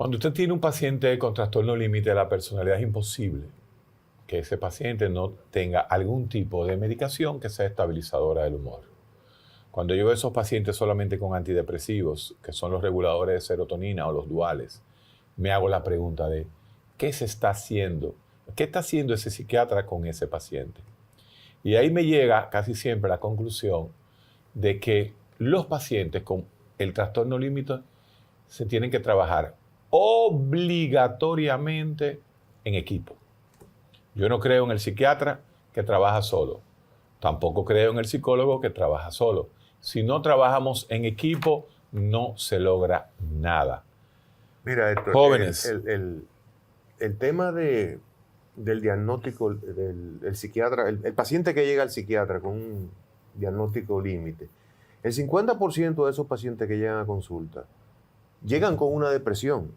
Cuando usted tiene un paciente con trastorno límite de la personalidad, es imposible que ese paciente no tenga algún tipo de medicación que sea estabilizadora del humor. Cuando yo veo esos pacientes solamente con antidepresivos, que son los reguladores de serotonina o los duales, me hago la pregunta de ¿qué se está haciendo? ¿Qué está haciendo ese psiquiatra con ese paciente? Y ahí me llega casi siempre la conclusión de que los pacientes con el trastorno límite se tienen que trabajar obligatoriamente en equipo. Yo no creo en el psiquiatra que trabaja solo. Tampoco creo en el psicólogo que trabaja solo. Si no trabajamos en equipo, no se logra nada. Mira, Héctor, jóvenes. El tema del diagnóstico del psiquiatra, el paciente que llega al psiquiatra con un diagnóstico límite, el 50% de esos pacientes que llegan a consulta llegan con una depresión.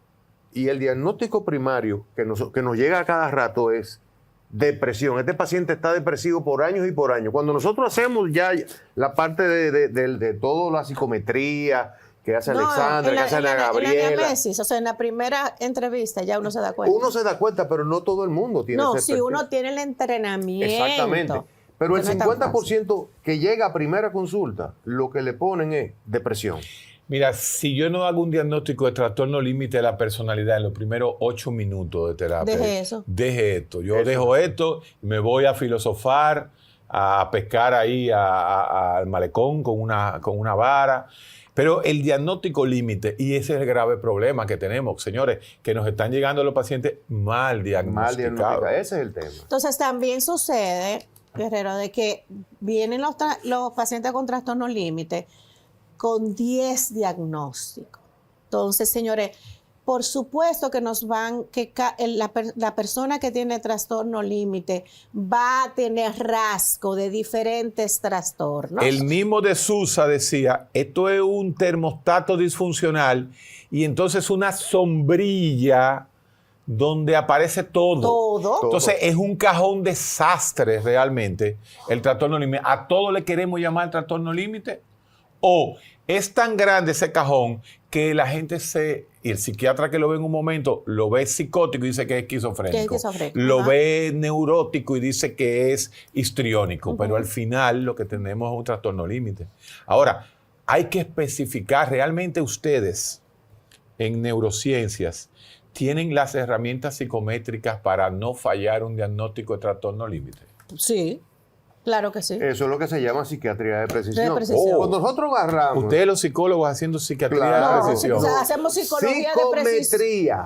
Y el diagnóstico primario que nos llega a cada rato es depresión. Este paciente está depresivo por años y por años. Cuando nosotros hacemos ya la parte de toda la psicometría que hace Alexandra, que hace Ana Gabriela. En la anamnesis, o sea, en la primera entrevista ya uno se da cuenta. Uno se da cuenta, pero no todo el mundo tiene ese si uno tiene el entrenamiento. Exactamente. Pero el 50% que llega a primera consulta, lo que le ponen es depresión. Mira, si yo no hago un diagnóstico de trastorno límite de la personalidad en los primeros 8 minutos de terapia, deje esto. Yo dejo esto, me voy a filosofar, a pescar ahí al malecón con una vara. Pero el diagnóstico límite, y ese es el grave problema que tenemos, señores, que nos están llegando los pacientes mal diagnosticados. Ese es el tema. Entonces también sucede, Guerrero, de que vienen los pacientes con trastorno límite con 10 diagnósticos. Entonces, señores, por supuesto que la persona que tiene trastorno límite va a tener rasgo de diferentes trastornos. El mismo de Sousa decía, esto es un termostato disfuncional y entonces una sombrilla donde aparece todo. Entonces es un cajón desastre realmente el trastorno límite. ¿A todo le queremos llamar trastorno límite? O es tan grande ese cajón que la gente y el psiquiatra que lo ve en un momento, lo ve psicótico y dice que es esquizofrénico. Lo ve neurótico y dice que es histriónico. Pero al final lo que tenemos es un trastorno límite. Ahora, hay que especificar, realmente ustedes en neurociencias tienen las herramientas psicométricas para no fallar un diagnóstico de trastorno límite. Sí. Claro que sí. Eso es lo que se llama psiquiatría de precisión. Cuando nosotros agarramos... Ustedes los psicólogos haciendo psiquiatría de precisión. O sea, hacemos psicología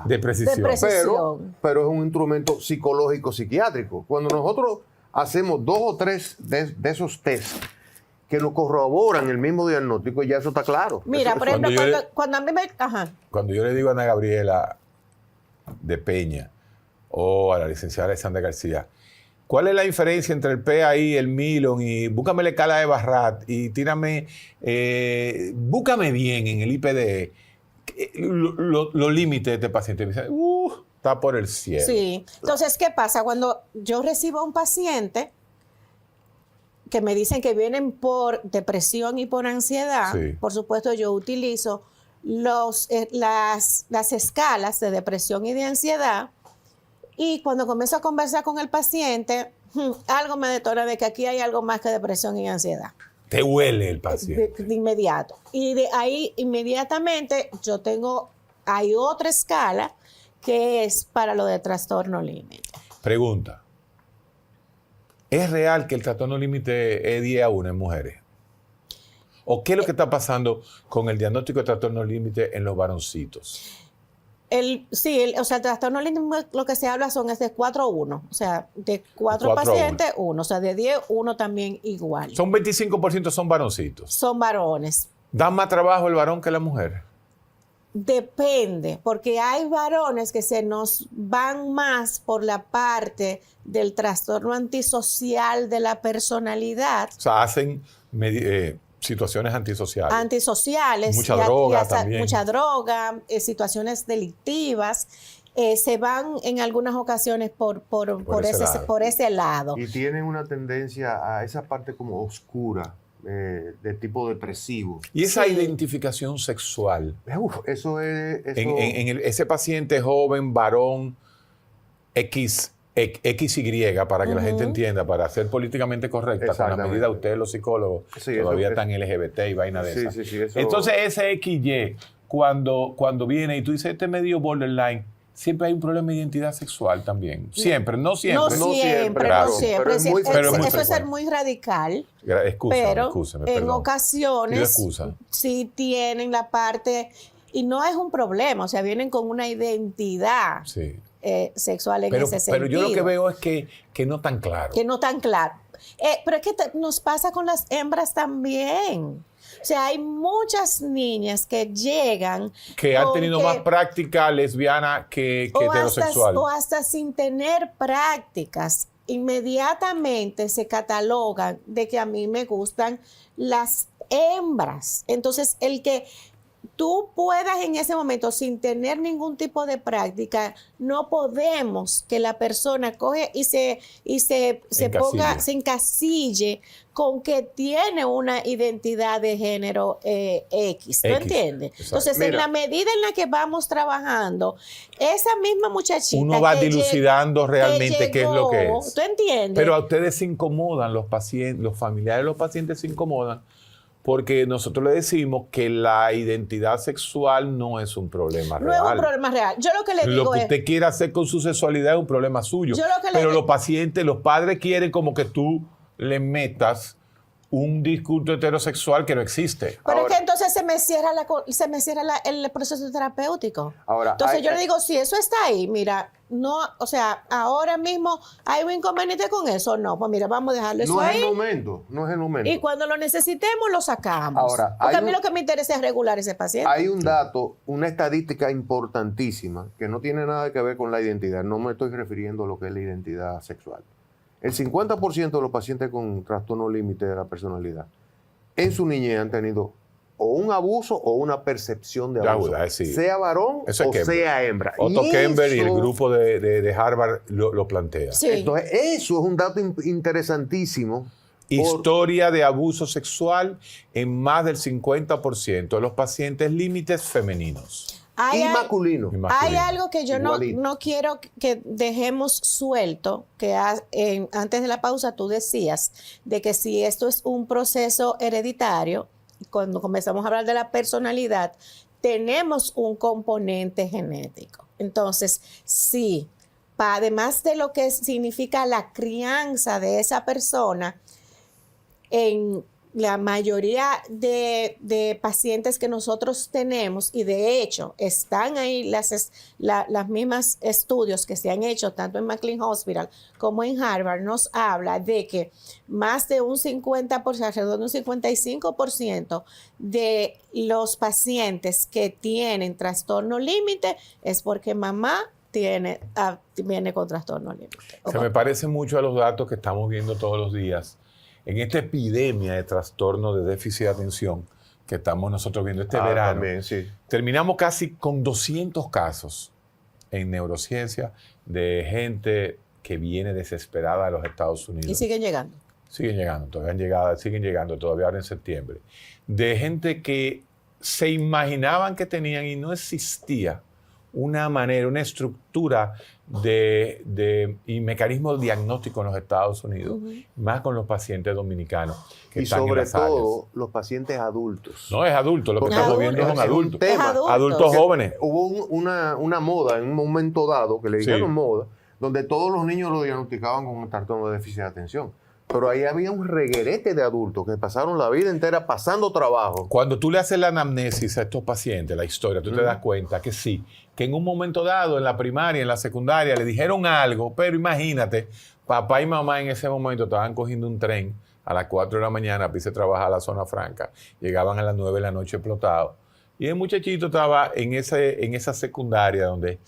de precisión. Pero es un instrumento psicológico psiquiátrico. Cuando nosotros hacemos 2 o 3 de esos test que nos corroboran el mismo diagnóstico, ya eso está claro. Mira, por ejemplo, cuando a mí me... Cuando yo le digo a Ana Gabriela de Peña o a la licenciada Alexandra García, ¿cuál es la diferencia entre el PAI, el Milon y búscame la escala de Barrat y tírame, búscame bien en el IPD los límites de este paciente? Me dice, está por el cielo. Sí. Entonces, ¿qué pasa? Cuando yo recibo a un paciente que me dicen que vienen por depresión y por ansiedad, por supuesto yo utilizo las escalas de depresión y de ansiedad. Y cuando comienzo a conversar con el paciente, algo me detona de que aquí hay algo más que depresión y ansiedad. Te huele el paciente. De inmediato. Y de ahí, inmediatamente, hay otra escala que es para lo de trastorno límite. Pregunta. ¿Es real que el trastorno límite es 10-1 en mujeres? ¿O qué es lo que está pasando con el diagnóstico de trastorno límite en los varoncitos? El trastorno límite, lo que se habla es de 4-1. O sea, de 4 pacientes, 1. O sea, de 10, 1 también igual. Son 25% son varoncitos. Son varones. ¿Dan más trabajo el varón que la mujer? Depende, porque hay varones que se nos van más por la parte del trastorno antisocial de la personalidad. O sea, hacen situaciones antisociales. Antisociales. Mucha droga también. Mucha droga, situaciones delictivas. Se van en algunas ocasiones por ese lado. Y tienen una tendencia a esa parte como oscura de tipo depresivo. Y esa identificación sexual. Eso es... Ese paciente joven, varón, XY, para que la gente entienda, para ser políticamente correcta, con la medida ustedes los psicólogos todavía están LGBT y vaina de esa. Eso... Entonces ese XY, cuando viene y tú dices, este medio borderline, siempre hay un problema de identidad sexual también. Siempre, no siempre. No siempre. Eso es ser muy radical. Excúsame, en ocasiones sí tienen la parte, y no es un problema, o sea, vienen con una identidad sexual en ese sentido. Pero yo lo que veo es que no tan claro. Que no tan claro. Pero es que nos pasa con las hembras también. O sea, hay muchas niñas que llegan... Que han tenido más práctica lesbiana que heterosexual. O hasta sin tener prácticas, inmediatamente se catalogan de que a mí me gustan las hembras. Entonces, el que tú puedas en ese momento, sin tener ningún tipo de práctica, no podemos que la persona coge y se ponga, se encasille con que tiene una identidad de género X. ¿Tú entiendes? Entonces, en la medida en la que vamos trabajando, esa misma muchachita uno va dilucidando realmente qué es lo que es. ¿Tú entiendes? Pero a ustedes se incomodan, los pacientes, los familiares de los pacientes se incomodan, porque nosotros le decimos que la identidad sexual no es un problema real. No es un problema real. Yo lo que le digo es... Lo que usted quiera hacer con su sexualidad es un problema suyo. Pero los pacientes, los padres quieren como que tú le metas un discurso heterosexual que no existe. Pero es que entonces se me cierra el proceso terapéutico. Entonces yo le digo, si eso está ahí, mira, no, o sea, ahora mismo hay un inconveniente con eso. No, pues mira, vamos a dejarlo eso ahí. No es el momento. Y cuando lo necesitemos, lo sacamos. Porque a mí lo que me interesa es regular ese paciente. Hay un dato, una estadística importantísima que no tiene nada que ver con la identidad. No me estoy refiriendo a lo que es la identidad sexual. El 50% de los pacientes con trastorno límite de la personalidad en su niñez han tenido o un abuso o una percepción de abuso, sea varón o sea hembra. Otto Kemper y el grupo de Harvard lo plantea. Sí. Entonces, eso es un dato interesantísimo. Historia de abuso sexual en más del 50% de los pacientes límites femeninos. Masculino. Hay algo que yo no quiero que dejemos suelto, que antes de la pausa tú decías, de que si esto es un proceso hereditario, cuando comenzamos a hablar de la personalidad, tenemos un componente genético. Entonces, sí, además de lo que significa la crianza de esa persona, en la mayoría de pacientes que nosotros tenemos, y de hecho están ahí las mismas estudios que se han hecho tanto en McLean Hospital como en Harvard, nos habla de que más de un 50%, alrededor de un 55% de los pacientes que tienen trastorno límite es porque mamá viene con trastorno límite. Se me parece mucho a los datos que estamos viendo todos los días en esta epidemia de trastorno de déficit de atención que estamos nosotros viendo este verano. También, sí. Terminamos casi con 200 casos en neurociencia de gente que viene desesperada a los Estados Unidos. ¿Y siguen llegando? Siguen llegando, siguen llegando todavía ahora en septiembre. De gente que se imaginaban que tenían y no existía una manera, una estructura y mecanismo diagnóstico en los Estados Unidos, más con los pacientes dominicanos que están en las áreas. Sobre todo los pacientes adultos. No, es adulto, lo que estamos viendo son adultos. Adultos jóvenes. Hubo una moda en un momento dado, que le dijeron moda, donde todos los niños lo diagnosticaban con un trastorno de déficit de atención. Pero ahí había un reguerete de adultos que pasaron la vida entera pasando trabajo. Cuando tú le haces la anamnesis a estos pacientes, la historia, tú te das cuenta que sí, que en un momento dado, en la primaria, en la secundaria, le dijeron algo, pero imagínate, papá y mamá en ese momento estaban cogiendo un tren a las 4 de la mañana para irse a trabajar a la zona franca. Llegaban a las 9 de la noche explotados. Y el muchachito estaba en esa secundaria donde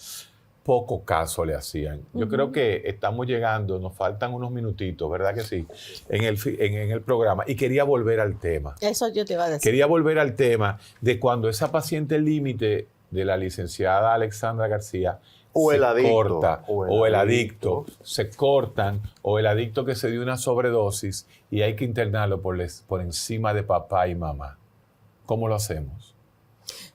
poco caso le hacían. Yo creo que estamos llegando, nos faltan unos minutitos, ¿verdad que sí? En el programa. Y quería volver al tema. Eso yo te iba a decir. Quería volver al tema de cuando esa paciente límite de la licenciada Alexandra García o el adicto, corta, o el adicto, se cortan, o el adicto que se dio una sobredosis y hay que internarlo por encima de papá y mamá. ¿Cómo lo hacemos?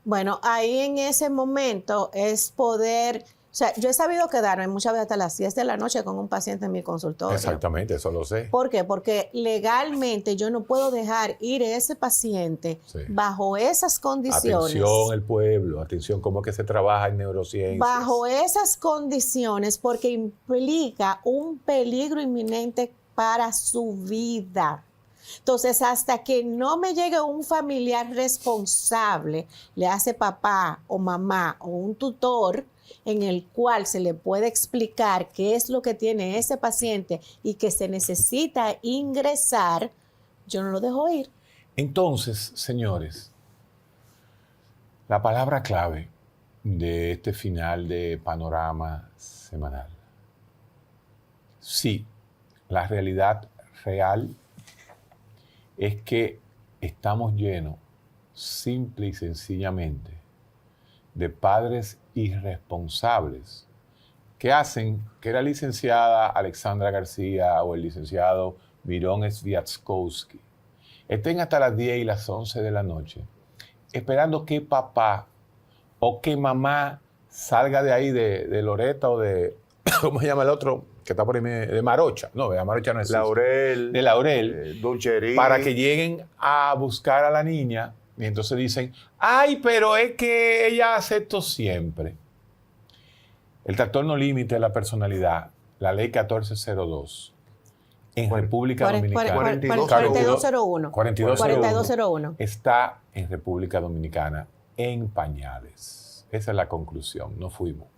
Bueno, ahí en ese momento es poder... O sea, yo he sabido quedarme muchas veces hasta las 10 de la noche con un paciente en mi consultorio. Exactamente, eso lo sé. ¿Por qué? Porque legalmente yo no puedo dejar ir a ese paciente bajo esas condiciones. Atención el pueblo, atención cómo es que se trabaja en neurociencias. Bajo esas condiciones porque implica un peligro inminente para su vida. Entonces, hasta que no me llegue un familiar responsable, le hace papá o mamá o un tutor, en el cual se le puede explicar qué es lo que tiene ese paciente y que se necesita ingresar, yo no lo dejo ir. Entonces, señores, la palabra clave de este final de Panorama Semanal. Sí, la realidad real es que estamos llenos, simple y sencillamente, de padres irresponsables que hacen que la licenciada Alexandra García o el licenciado Mirón Sviatkowski estén hasta las 10 y las 11 de la noche esperando que papá o que mamá salga de ahí de Loreta o de, ¿cómo se llama el otro? Que está por ahí, de Marocha. No, de Marocha no es Laurel. De Laurel. Dulcerí. Para que lleguen a buscar a la niña. Y entonces dicen, ay, pero es que ella hace esto siempre. El trastorno límite de la personalidad, la ley 1402, en República Dominicana. 4201. 4201. Está en República Dominicana en pañales. Esa es la conclusión. No fuimos.